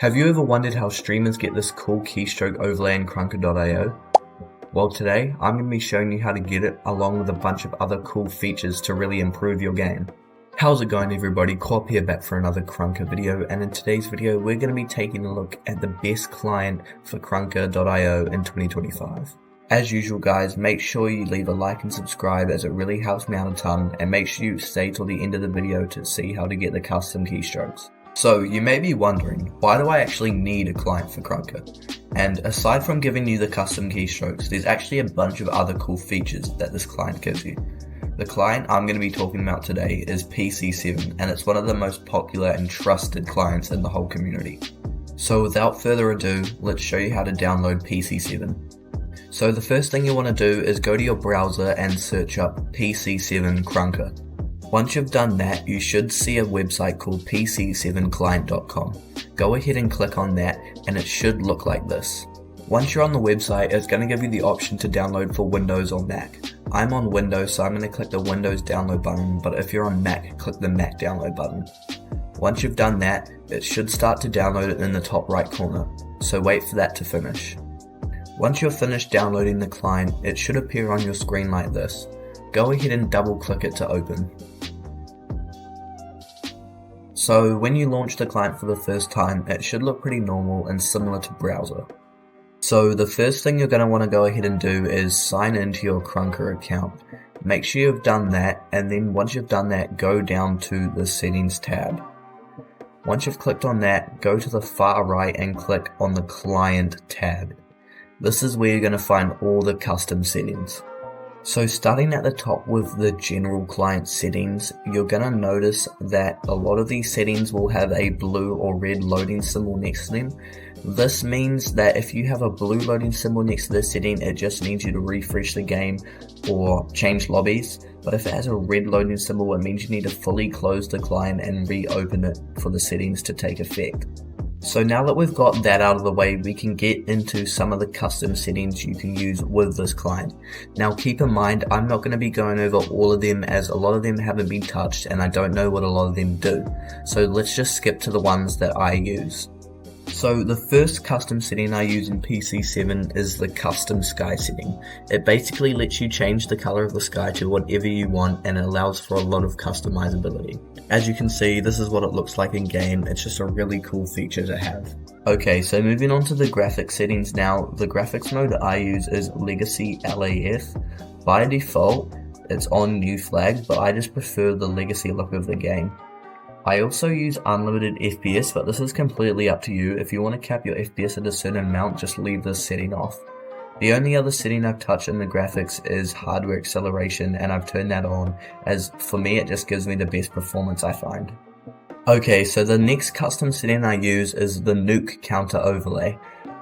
Have you ever wondered how streamers get this cool keystroke overlay in Krunker.io? Well, today I'm going to be showing you how to get it along with a bunch of other cool features to really improve your game. How's it going, everybody? QOPPPP here, back for another Krunker video, and in today's video we're going to be taking a look at the best client for Krunker.io in 2025. As usual guys, make sure you leave a like and subscribe as it really helps me out a ton, and make sure you stay till the end of the video to see how to get the custom keystrokes. So you may be wondering, why do I actually need a client for Krunker? And aside from giving you the custom keystrokes, there's actually a bunch of other cool features that this client gives you. The client I'm going to be talking about today is pc7, and it's one of the most popular and trusted clients in the whole community. So without further ado, let's show you how to download pc7. So the first thing you want to do is go to your browser and search up pc7 Krunker. Once you've done that, you should see a website called pc7client.com. Go ahead and click on that and it should look like this. Once you're on the website, it's going to give you the option to download for Windows or Mac. I'm on Windows, so I'm going to click the Windows download button, but if you're on Mac, click the Mac download button. Once you've done that, it should start to download it in the top right corner, so wait for that to finish. Once you're finished downloading the client, it should appear on your screen like this. Go ahead and double click it to open. So when you launch the client for the first time, it should look pretty normal and similar to browser. So the first thing you're going to want to go ahead and do is sign into your Krunker account. Make sure you've done that, and then once you've done that, go down to the settings tab. Once you've clicked on that, go to the far right and click on the client tab. This is where you're going to find all the custom settings. So starting at the top with the general client settings, you're going to notice that a lot of these settings will have a blue or red loading symbol next to them. This means that if you have a blue loading symbol next to this setting, it just needs you to refresh the game or change lobbies. But if it has a red loading symbol, it means you need to fully close the client and reopen it for the settings to take effect. So now that we've got that out of the way, we can get into some of the custom settings you can use with this client. Now keep in mind, I'm not going to be going over all of them as a lot of them haven't been touched and I don't know what a lot of them do. So let's just skip to the ones that I use. So the first custom setting I use in pc7 is the custom sky setting. It basically lets you change the color of the sky to whatever you want, and it allows for a lot of customizability. As you can see, this is what it looks like in game. It's just a really cool feature to have. Okay, so moving on to the graphics settings now. The graphics mode I use is Legacy LAF. By default, it's on New Flag, but I just prefer the Legacy look of the game. I also use unlimited FPS, but this is completely up to you. If you want to cap your FPS at a certain amount, just leave this setting off. The only other setting I've touched in the graphics is hardware acceleration, and I've turned that on, as for me it just gives me the best performance I find. Okay, so the next custom setting I use is the nuke counter overlay.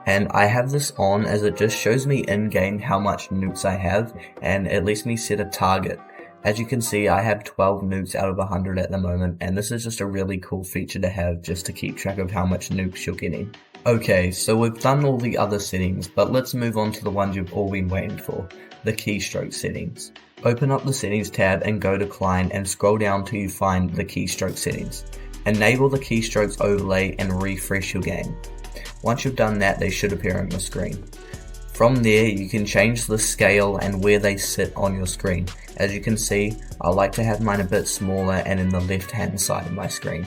And I have this on as it just shows me in-game how much nukes I have, and it lets me set a target. As you can see, I have 12 nukes out of 100 at the moment, and this is just a really cool feature to have just to keep track of how much nukes you're getting. Okay, so we've done all the other settings, but let's move on to the ones you've all been waiting for, the keystroke settings. Open up the settings tab and go to client and scroll down till you find the keystroke settings. Enable the keystrokes overlay and refresh your game. Once you've done that, they should appear on your screen. From there, you can change the scale and where they sit on your screen. As you can see, I like to have mine a bit smaller and in the left hand side of my screen.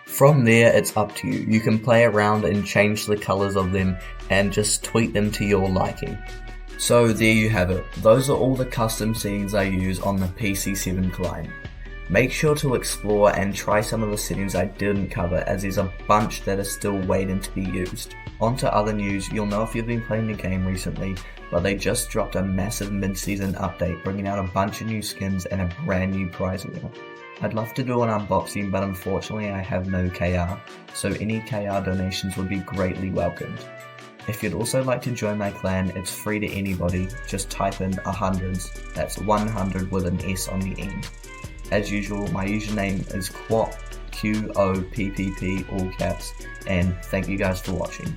From there, it's up to you. You can play around and change the colors of them and just tweak them to your liking. So there you have it. Those are all the custom settings I use on the pc7 client. Make sure to explore and try some of the settings I didn't cover, as there's a bunch that are still waiting to be used. On to other news. You'll know if you've been playing the game recently, but they just dropped a massive mid-season update bringing out a bunch of new skins and a brand new prize wheel. I'd love to do an unboxing, but unfortunately I have no KR, so any KR donations would be greatly welcomed. If you'd also like to join my clan, it's free to anybody. Just type in 100s, that's 100 with an S on the end. As usual, my username is QOPPP, QOPPP, all caps, and thank you guys for watching.